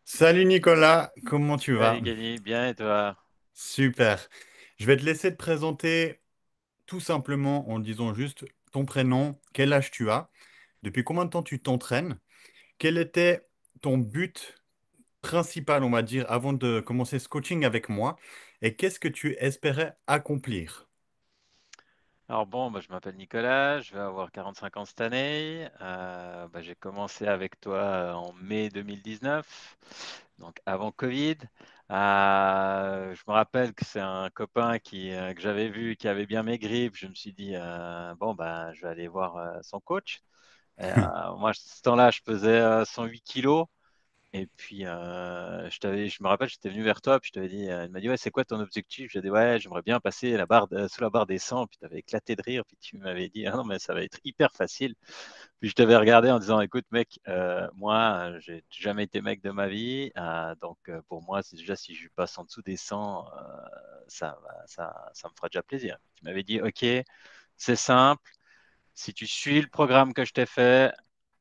Salut Nicolas, comment tu vas? Salut Gagny, bien et toi? Super. Je vais te laisser te présenter tout simplement en disant juste ton prénom, quel âge tu as, depuis combien de temps tu t'entraînes, quel était ton but principal, on va dire, avant de commencer ce coaching avec moi, et qu'est-ce que tu espérais accomplir? Alors bon, je m'appelle Nicolas, je vais avoir 45 ans cette année. J'ai commencé avec toi en mai 2019, donc avant Covid. Je me rappelle que c'est un copain que j'avais vu qui avait bien maigri, puis je me suis dit, je vais aller voir son coach. Moi, à ce temps-là, je pesais 108 kilos. Et puis, je me rappelle, j'étais venu vers toi, puis je t'avais dit, il m'a dit, ouais, c'est quoi ton objectif? J'ai dit, ouais, j'aimerais bien passer sous la barre des 100. Puis tu avais éclaté de rire, puis tu m'avais dit, ah non, mais ça va être hyper facile. Puis je t'avais regardé en disant, écoute, mec, moi, j'ai jamais été mec de ma vie. Pour moi, c'est déjà si je passe en dessous des 100, ça me fera déjà plaisir. Tu m'avais dit, ok, c'est simple. Si tu suis le programme que je t'ai fait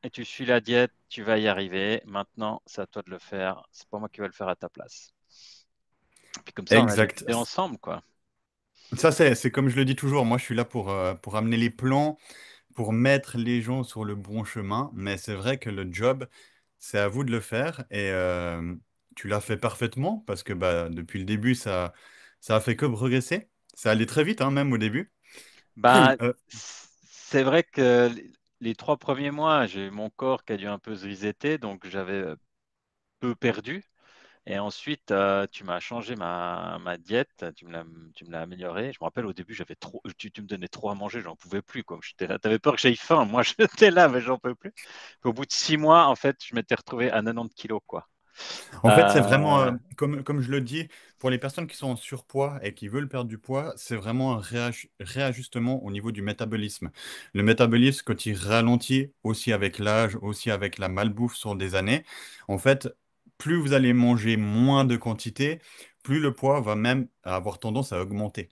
et tu suis la diète, tu vas y arriver. Maintenant, c'est à toi de le faire. C'est pas moi qui vais le faire à ta place. Puis comme ça, on a Exact. décidé ensemble, quoi. Ça, c'est comme je le dis toujours, moi je suis là pour amener les plans, pour mettre les gens sur le bon chemin, mais c'est vrai que le job, c'est à vous de le faire et tu l'as fait parfaitement parce que bah, depuis le début, ça a fait que progresser. Ça allait très vite, hein, même au début. Bah, Euh, c'est vrai que les 3 premiers mois, j'ai eu mon corps qui a dû un peu se resetter, donc j'avais peu perdu. Et ensuite, tu m'as changé ma diète, tu me l'as améliorée. Je me rappelle au début, j'avais trop, tu me donnais trop à manger, j'en pouvais plus, quoi. J'étais là, t'avais peur que j'aille faim. Moi, j'étais là, mais j'en peux plus. Puis au bout de 6 mois, en fait, je m'étais retrouvé à 90 kilos, quoi. En fait, c'est vraiment, Euh, comme je le dis, pour les personnes qui sont en surpoids et qui veulent perdre du poids, c'est vraiment un réajustement au niveau du métabolisme. Le métabolisme, quand il ralentit aussi avec l'âge, aussi avec la malbouffe sur des années, en fait, plus vous allez manger moins de quantité, plus le poids va même avoir tendance à augmenter.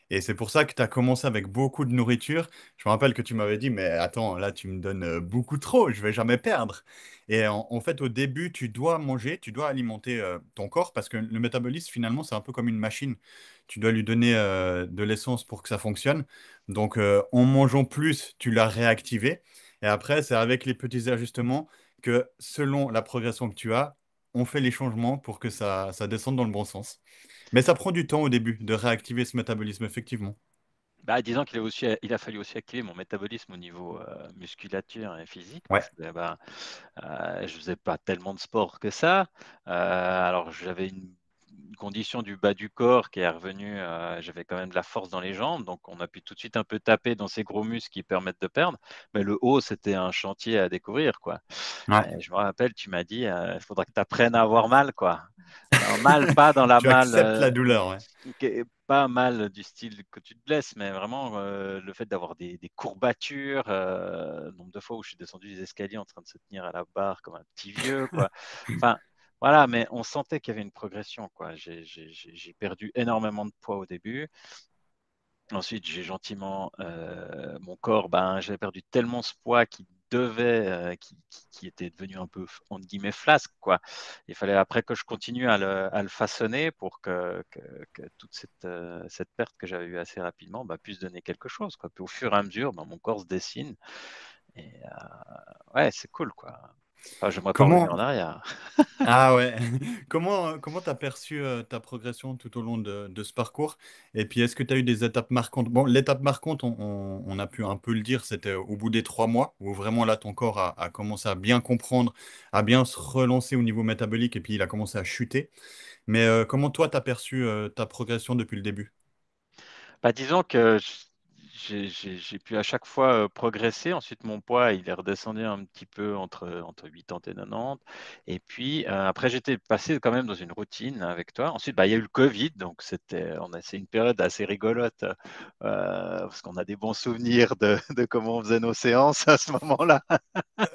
Et c'est pour ça que tu as commencé avec beaucoup de nourriture. Je me rappelle que tu m'avais dit, mais attends, là, tu me donnes beaucoup trop, je vais jamais perdre. Et en fait, au début, tu dois manger, tu dois alimenter ton corps parce que le métabolisme, finalement, c'est un peu comme une machine. Tu dois lui donner de l'essence pour que ça fonctionne. Donc, en mangeant plus, tu l'as réactivé. Et après, c'est avec les petits ajustements que, selon la progression que tu as, on fait les changements pour que ça descende dans le bon sens. Mais ça prend du temps au début de réactiver ce métabolisme, effectivement. Disons il a fallu aussi activer mon métabolisme au niveau musculature et physique Ouais. parce que je faisais pas tellement de sport que ça. Alors j'avais une condition du bas du corps qui est revenue. J'avais quand même de la force dans les jambes, donc on a pu tout de suite un peu taper dans ces gros muscles qui permettent de perdre. Mais le haut, c'était un chantier à découvrir, quoi. Ouais. Et je me rappelle, tu m'as dit, il faudra que tu apprennes à avoir mal, quoi. Un mal, pas dans la Tu mal, acceptes la douleur, ouais. pas mal du style que tu te blesses, mais vraiment le fait d'avoir des courbatures, le nombre de fois où je suis descendu des escaliers en train de se tenir à la barre comme un petit vieux, quoi. Enfin, voilà, mais on sentait qu'il y avait une progression, quoi. J'ai perdu énormément de poids au début. Ensuite, j'ai gentiment mon corps, j'avais perdu tellement ce poids qui était devenu un peu entre guillemets flasque, quoi. Il fallait après que je continue à le façonner pour que toute cette perte que j'avais eue assez rapidement puisse donner quelque chose, quoi. Puis au fur et à mesure, mon corps se dessine et ouais, c'est cool, quoi. Enfin, j'aimerais pas revenir en Comment... arrière. Ah ouais. Comment t'as perçu ta progression tout au long de ce parcours? Et puis, est-ce que tu as eu des étapes marquantes? Bon, l'étape marquante, on a pu un peu le dire, c'était au bout des 3 mois, où vraiment là, ton corps a commencé à bien comprendre, à bien se relancer au niveau métabolique, et puis il a commencé à chuter. Mais comment toi, tu as perçu ta progression depuis le début? Disons que j'ai pu à chaque fois progresser. Ensuite, mon poids, il est redescendu un petit peu entre 80 et 90. Et puis, après, j'étais passé quand même dans une routine avec toi. Ensuite, il y a eu le Covid. Donc, c'est une période assez rigolote parce qu'on a des bons souvenirs de comment on faisait nos séances à ce moment-là.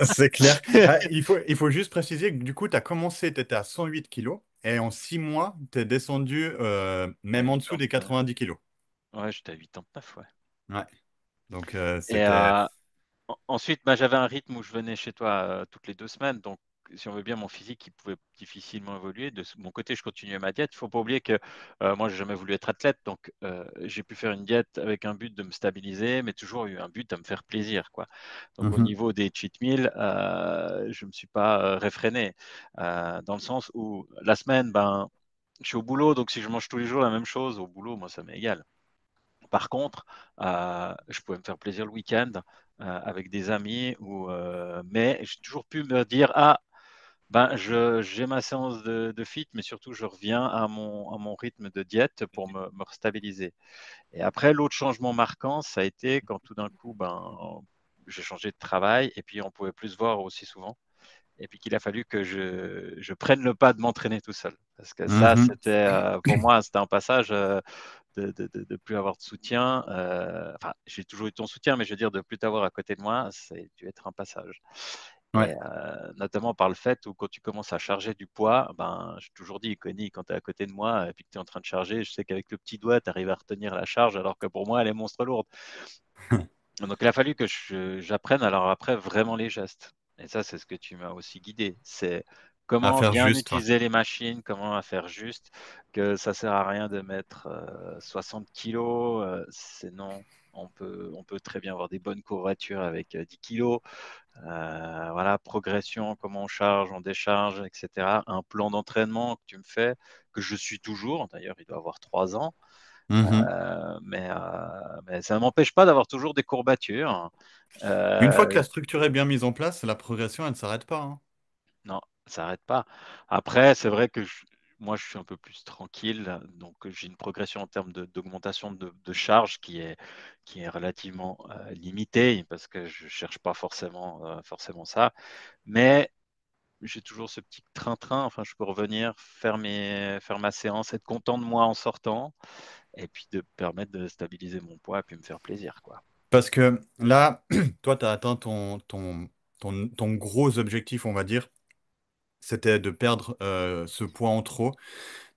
C'est clair. Ah, il faut juste préciser que du coup, tu as commencé, tu étais à 108 kilos et en 6 mois, tu es descendu À même en dessous des 89. 90 kilos. Ouais, j'étais à 89, ouais. Ouais. Donc, Et c'était. ensuite, j'avais un rythme où je venais chez toi toutes les 2 semaines. Donc, si on veut bien, mon physique qui pouvait difficilement évoluer. De mon côté, je continuais ma diète. Il faut pas oublier que moi, j'ai jamais voulu être athlète, donc j'ai pu faire une diète avec un but de me stabiliser, mais toujours eu un but à me faire plaisir, quoi. Donc au Mhm. niveau des cheat meals, je me suis pas réfréné, dans le sens où la semaine, ben, je suis au boulot, donc si je mange tous les jours la même chose au boulot, moi, ça m'est égal. Par contre, je pouvais me faire plaisir le week-end avec des amis, mais j'ai toujours pu me dire, ah, ben, j'ai ma séance de fit, mais surtout, je reviens à mon rythme de diète pour me stabiliser. Et après, l'autre changement marquant, ça a été quand tout d'un coup, ben, j'ai changé de travail et puis on pouvait plus se voir aussi souvent. Et puis qu'il a fallu que je prenne le pas de m'entraîner tout seul. Parce que ça, Mhm. c'était, pour moi, c'était un passage de plus avoir de soutien. Enfin, j'ai toujours eu ton soutien, mais je veux dire, de plus t'avoir à côté de moi, ça a dû être un passage. Ouais. Et notamment par le fait où quand tu commences à charger du poids, ben, j'ai toujours dit, Connie, quand tu es à côté de moi et puis que tu es en train de charger, je sais qu'avec le petit doigt, tu arrives à retenir la charge, alors que pour moi, elle est monstre lourde. Donc, il a fallu que j'apprenne alors après vraiment les gestes. Et ça, c'est ce que tu m'as aussi guidé. C'est À comment faire bien juste, ouais. utiliser les machines, comment la faire juste, que ça sert à rien de mettre 60 kilos. C'est non. On peut très bien avoir des bonnes courbatures avec 10 kilos. Voilà, progression, comment on charge, on décharge, etc. Un plan d'entraînement que tu me fais, que je suis toujours. D'ailleurs, il doit avoir 3 ans. Mhm. Mais ça ne m'empêche pas d'avoir toujours des courbatures. Une fois que Euh, la structure est bien mise en place, la progression, elle ne s'arrête pas, hein. non, ça n'arrête pas. Après, c'est vrai que moi, je suis un peu plus tranquille, donc j'ai une progression en termes d'augmentation de charge qui est relativement limitée parce que je ne cherche pas forcément ça. Mais j'ai toujours ce petit train-train. Enfin, je peux revenir, faire ma séance, être content de moi en sortant, et puis de permettre de stabiliser mon poids et puis me faire plaisir, quoi. Parce que là, toi, tu as atteint ton gros objectif, on va dire. C'était de perdre ce poids en trop.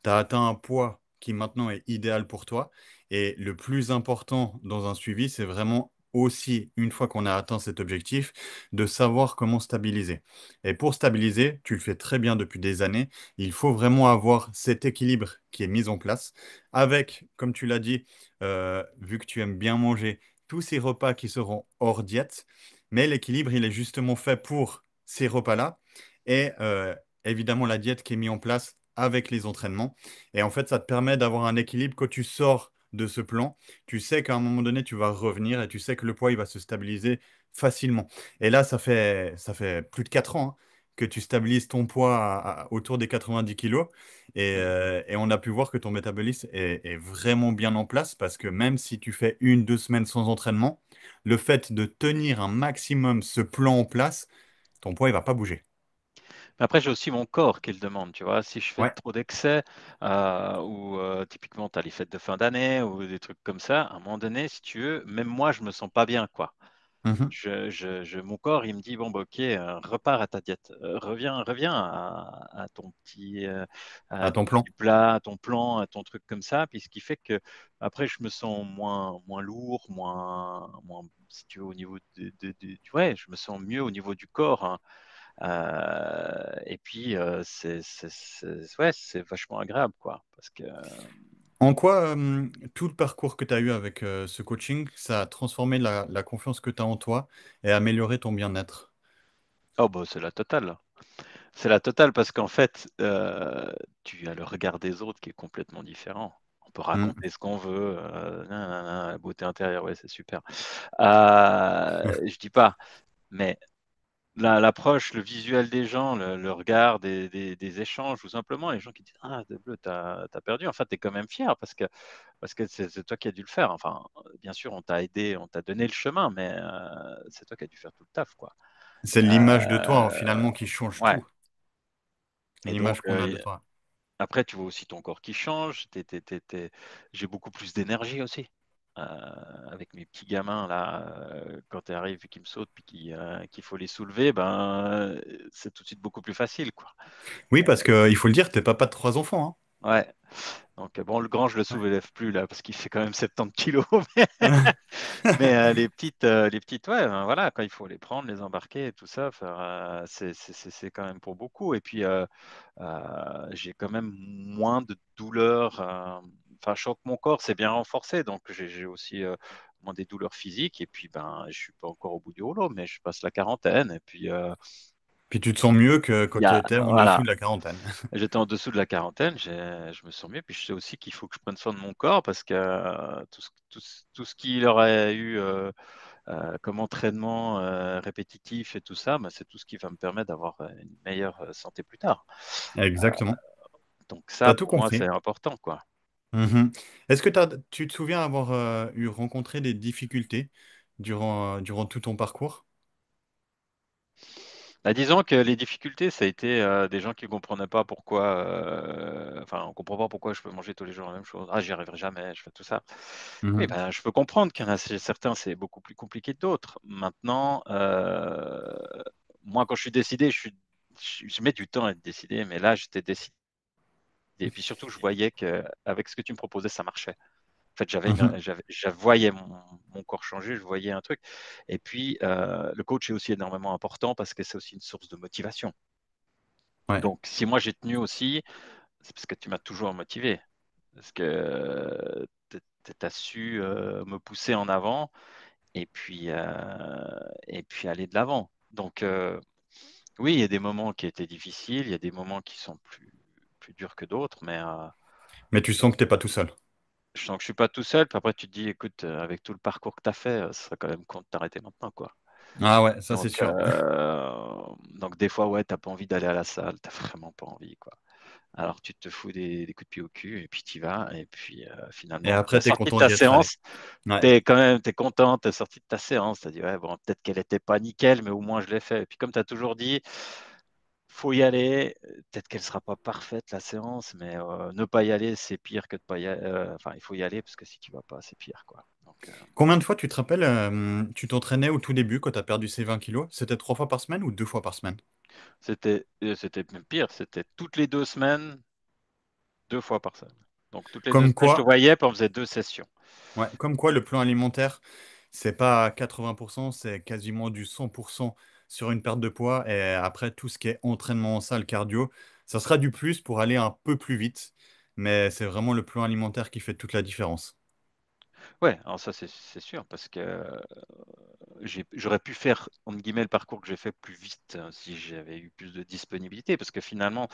Tu as atteint un poids qui maintenant est idéal pour toi. Et le plus important dans un suivi, c'est vraiment aussi, une fois qu'on a atteint cet objectif, de savoir comment stabiliser. Et pour stabiliser, tu le fais très bien depuis des années, il faut vraiment avoir cet équilibre qui est mis en place avec, comme tu l'as dit, vu que tu aimes bien manger, tous ces repas qui seront hors diète. Mais l'équilibre, il est justement fait pour ces repas-là. Et évidemment, la diète qui est mise en place avec les entraînements. Et en fait, ça te permet d'avoir un équilibre quand tu sors de ce plan. Tu sais qu'à un moment donné, tu vas revenir et tu sais que le poids, il va se stabiliser facilement. Et là, ça fait plus de 4 ans, hein, que tu stabilises ton poids autour des 90 kilos. Et on a pu voir que ton métabolisme est vraiment bien en place parce que même si tu fais 1, 2 semaines sans entraînement, le fait de tenir un maximum ce plan en place, ton poids, il va pas bouger. Mais après, j'ai aussi mon corps qui le demande, tu vois. Si je fais Ouais. trop d'excès, ou typiquement, tu as les fêtes de fin d'année ou des trucs comme ça, à un moment donné, si tu veux, même moi, je me sens pas bien, quoi. Mhm. Mon corps, il me dit, bon, bah, ok, repars à ta diète. Reviens à À à ton ton plan. petit plat, à ton plan, à ton truc comme ça. Puis ce qui fait que après, je me sens moins lourd, si tu veux, au niveau ouais, je me sens mieux au niveau du corps, hein. Et puis, ouais, c'est vachement agréable, quoi. Parce que, En quoi tout le parcours que tu as eu avec ce coaching, ça a transformé la confiance que tu as en toi et amélioré ton bien-être? oh, bah, c'est la totale. C'est la totale parce qu'en fait, tu as le regard des autres qui est complètement différent. On peut Mm. raconter ce qu'on veut, nanana, la beauté intérieure, ouais, c'est super. Je dis pas, mais l'approche, le visuel des gens, le regard des échanges, ou simplement les gens qui disent: «Ah, de bleu, t'as perdu». Enfin, tu es quand même fier parce que c'est toi qui as dû le faire. Enfin, bien sûr, on t'a aidé, on t'a donné le chemin, mais c'est toi qui as dû faire tout le taf, quoi. C'est l'image de toi, hein, Heu, finalement, qui change ouais, tout. et donc L'image qu'on a de toi. après, tu vois aussi ton corps qui change. J'ai beaucoup plus d'énergie aussi. Euh, Avec mes petits gamins là, quand tu arrives et qu'ils me sautent puis qu'il faut les soulever, c'est tout de suite beaucoup plus facile, quoi. Oui, parce qu'il faut le dire, t'es papa de 3 enfants, hein. Ouais. Donc bon, le grand, je le Ouais. soulève plus là parce qu'il fait quand même 70 kilos. Mais les petites, ouais, ben, voilà, quand il faut les prendre, les embarquer et tout ça, c'est quand même pour beaucoup. Et puis, j'ai quand même moins de douleurs. Enfin, je sens que mon corps s'est bien renforcé, donc j'ai aussi moins des douleurs physiques. Et puis, ben, je suis pas encore au bout du rouleau, mais je passe la quarantaine. Et puis, Puis tu te sens mieux que quand il y tu a, étais en dessous voilà, de la quarantaine. j'étais en dessous de la quarantaine, je me sens mieux. Puis, je sais aussi qu'il faut que je prenne soin de mon corps parce que tout ce qu'il aurait eu comme entraînement répétitif et tout ça, ben, c'est tout ce qui va me permettre d'avoir une meilleure santé plus tard. Euh, Exactement. donc T'as ça, tout pour moi, c'est compris. important, quoi. Mhm. Est-ce que tu te souviens avoir eu rencontré des difficultés durant tout ton parcours? Bah, disons que les difficultés, ça a été des gens qui ne comprenaient pas pourquoi, enfin, on comprend pas pourquoi je peux manger tous les jours la même chose. Ah, j'y arriverai jamais, je fais tout ça. Oui, Mhm. ben, je peux comprendre qu'il y en a certains, c'est beaucoup plus compliqué que d'autres. Maintenant, moi, quand je suis décidé, je mets du temps à être décidé, mais là, j'étais décidé. Et puis surtout, je voyais qu'avec ce que tu me proposais, ça marchait. En fait, Mhm. je voyais mon corps changer, je voyais un truc. Et puis, le coach est aussi énormément important parce que c'est aussi une source de motivation. Ouais. Donc, si moi j'ai tenu aussi, c'est parce que tu m'as toujours motivé. Parce que tu as su me pousser en avant et puis aller de l'avant. Donc, oui, il y a des moments qui étaient difficiles, il y a des moments qui sont plus durs que d'autres, mais Mais tu sens que t'es pas tout seul. je sens que je suis pas tout seul. Puis après, tu te dis, écoute, avec tout le parcours que tu as fait, ce serait quand même con de t'arrêter maintenant, quoi. Ah ouais, ça c'est Donc, sûr. donc des fois, ouais, t'as pas envie d'aller à la salle, t'as vraiment pas envie, quoi. Alors tu te fous des coups de pied au cul et puis tu y vas. Et puis Et finalement, après, la t'es sortie de content ta d'y être allé. séance, Ouais. t'es quand même, t'es content, t'es sorti de ta séance, t'as dit, ouais, bon, peut-être qu'elle était pas nickel, mais au moins je l'ai fait. Et puis comme tu as toujours dit, faut y aller. Peut-être qu'elle sera pas parfaite la séance, mais ne pas y aller, c'est pire que de pas y aller. Enfin, il faut y aller parce que si tu vas pas, c'est pire, quoi. Donc, Combien de fois tu te rappelles, tu t'entraînais au tout début quand tu as perdu ces 20 kilos? C'était 3 fois par semaine ou 2 fois par semaine? c'était même pire, c'était toutes les 2 semaines, 2 fois par semaine. Donc toutes les deux Comme semaines, je te quoi, voyais, puis on faisait 2 sessions. ouais, comme quoi le plan alimentaire, c'est pas 80%, c'est quasiment du 100% sur une perte de poids. Et après, tout ce qui est entraînement en salle, cardio, ça sera du plus pour aller un peu plus vite. Mais c'est vraiment le plan alimentaire qui fait toute la différence. Ouais, alors ça c'est sûr, parce que j'aurais pu faire, entre guillemets, le parcours que j'ai fait plus vite si j'avais eu plus de disponibilité, parce que finalement,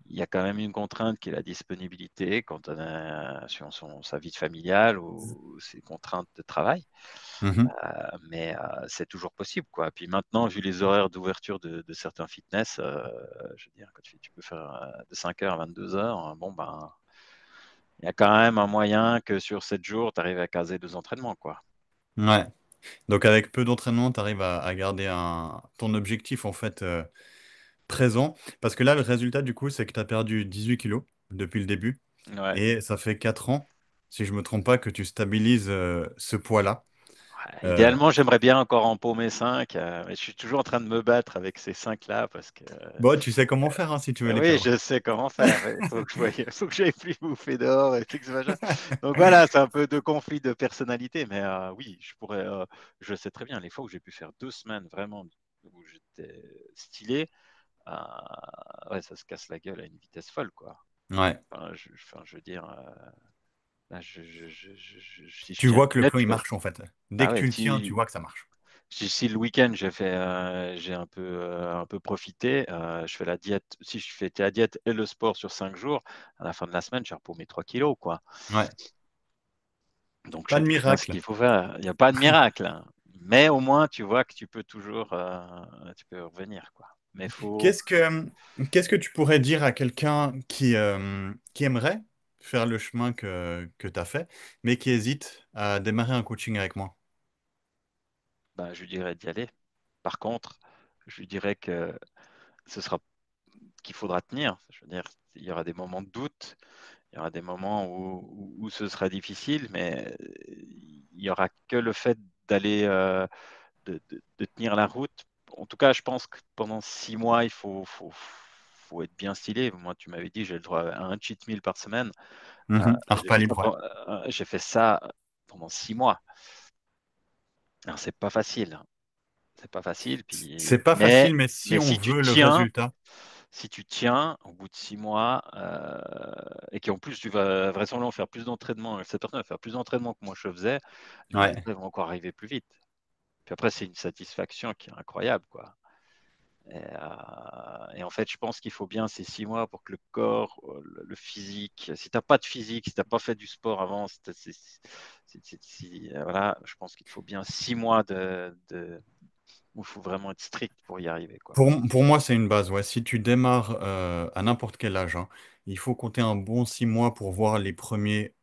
il y a quand même une contrainte qui est la disponibilité quand on a sur sa vie familiale ou ses contraintes de travail. Mhm. Mais c'est toujours possible, quoi. Puis maintenant, vu les horaires d'ouverture de certains fitness, je veux dire, quand tu peux faire de 5 heures à 22 heures, bon, ben, il y a quand même un moyen que sur 7 jours, tu arrives à caser 2 entraînements, quoi. Ouais. Donc avec peu d'entraînement, tu arrives à garder ton objectif en fait présent. Parce que là, le résultat du coup, c'est que tu as perdu 18 kilos depuis le début. Ouais. Et ça fait 4 ans, si je me trompe pas, que tu stabilises ce poids-là. Ouais, Euh, idéalement, j'aimerais bien encore empaumer 5, mais je suis toujours en train de me battre avec ces 5-là parce que bon, tu sais comment faire hein, si tu veux les oui, perdre. je sais comment faire. Il faut que faut que j'aille plus bouffer dehors et tout ce machin. Donc voilà, c'est un peu de conflit de personnalité, mais oui, je sais très bien, les fois où j'ai pu faire 2 semaines vraiment où j'étais stylé, euh, ouais, ça se casse la gueule à une vitesse folle, quoi. Ouais. Enfin, je veux dire, là, si je Tu tiens vois une que le lunette, plan, il marche en fait. Dès ah que ouais, tu le tiens, tu si, vois que ça marche. si le week-end j'ai un peu profité, je fais la diète. Si je fais la diète et le sport sur 5 jours, à la fin de la semaine, j'ai repassé mes 3 kilos, quoi. Ouais. Donc je Pas sais de très bien ce miracle. qu'il faut faire. Il n'y a pas de miracle, hein. Mais au moins, tu vois que tu peux toujours, tu peux revenir, quoi. Mais faut, Qu'est-ce que tu pourrais dire à quelqu'un qui aimerait faire le chemin que tu as fait, mais qui hésite à démarrer un coaching avec moi? ben, je lui dirais d'y aller. Par contre, je lui dirais que ce sera qu'il faudra tenir. Je veux dire, il y aura des moments de doute. Il y aura des moments où ce sera difficile, mais il n'y aura que le fait d'aller, de tenir la route. En tout cas, je pense que pendant 6 mois, il faut. faut être bien stylé. Moi, tu m'avais dit, j'ai le droit à un cheat meal par semaine. Mhm. Un J'ai repas fait ça, libre, ouais. j'ai fait ça pendant 6 mois. Alors, c'est pas facile, hein. C'est pas facile. C'est Puis, pas facile, mais si mais on veut le résultat, si tu tiens au bout de 6 mois, et qu'en plus tu vas vraisemblablement faire plus d'entraînement, cette personne va faire plus d'entraînement que moi je faisais, les ouais. résultats vont encore arriver plus vite. Puis après, c'est une satisfaction qui est incroyable, quoi. Et en fait, je pense qu'il faut bien ces 6 mois pour que le corps, le physique, si tu n'as pas de physique, si tu n'as pas fait du sport avant, voilà, je pense qu'il te faut bien 6 mois où il faut vraiment être strict pour y arriver, quoi. Pour moi, c'est une base. Ouais. Si tu démarres à n'importe quel âge, hein, il faut compter un bon 6 mois pour voir les premiers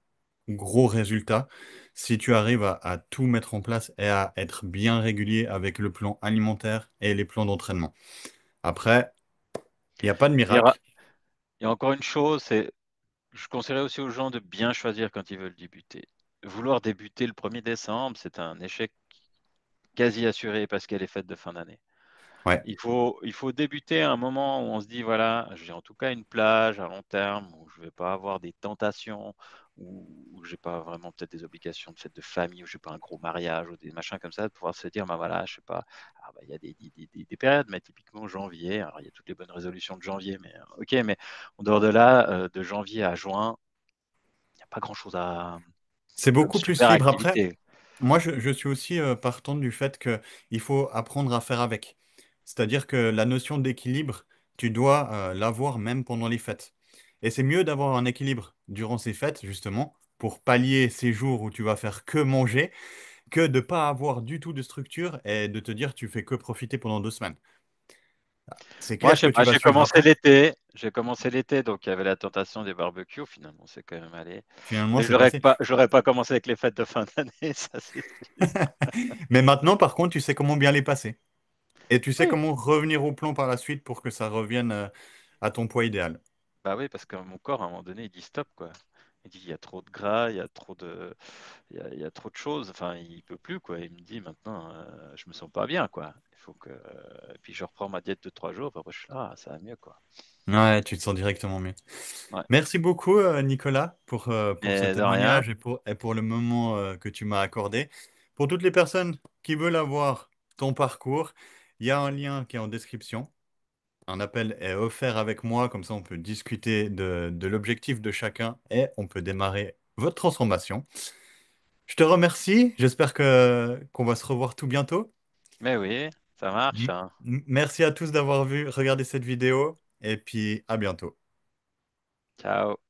gros résultats. Si tu arrives à tout mettre en place et à être bien régulier avec le plan alimentaire et les plans d'entraînement. Après, il n'y a pas de Il y aura, miracle. il y a encore une chose, c'est je conseillerais aussi aux gens de bien choisir quand ils veulent débuter. Vouloir débuter le 1er décembre, c'est un échec quasi assuré parce qu'elle est faite de fin d'année. Ouais. Il faut débuter à un moment où on se dit, voilà, j'ai en tout cas une plage à long terme, où je ne vais pas avoir des tentations, où je n'ai pas vraiment peut-être des obligations peut-être de famille, où je n'ai pas un gros mariage ou des machins comme ça, de pouvoir se dire, bah voilà, je sais pas, ah bah, il y a des périodes, mais typiquement janvier, alors il y a toutes les bonnes résolutions de janvier, mais ok, mais en dehors de là, de janvier à juin, il n'y a pas grand-chose C'est comme beaucoup plus super libre. Après, activité. moi, je suis aussi partant du fait qu'il faut apprendre à faire avec. C'est-à-dire que la notion d'équilibre, tu dois l'avoir même pendant les fêtes. Et c'est mieux d'avoir un équilibre durant ces fêtes, justement, pour pallier ces jours où tu vas faire que manger, que de pas avoir du tout de structure et de te dire tu fais que profiter pendant 2 semaines. C'est Moi, je clair sais que tu pas, vas suivre après. j'ai commencé l'été, donc il y avait la tentation des barbecues, finalement, c'est quand même allé. Finalement, Mais c'est passé. j'aurais pas commencé avec les fêtes de fin d'année, ça c'est sûr. Mais maintenant, par contre, tu sais comment bien les passer. Et tu sais Oui, comment revenir au plan par la suite pour que ça revienne à ton poids idéal. bah oui, parce que mon corps, à un moment donné, il dit stop, quoi. Il dit, il y a trop de gras, il y a trop de choses. Enfin, il peut plus, quoi. Il me dit, maintenant, je me sens pas bien, quoi. Il faut que. Et puis je reprends ma diète de 3 jours, puis après je suis là, ah, ça va mieux, quoi. Ouais, tu te sens directement mieux. Ouais. Merci beaucoup, Nicolas, pour ce Et de rien. témoignage et pour le moment que tu m'as accordé. Pour toutes les personnes qui veulent avoir ton parcours, il y a un lien qui est en description. Un appel est offert avec moi, comme ça on peut discuter de l'objectif de chacun et on peut démarrer votre transformation. Je te remercie, j'espère que qu'on va se revoir tout bientôt. Mais oui, ça marche, M- hein. Merci à tous d'avoir regardé cette vidéo et puis à bientôt. Ciao.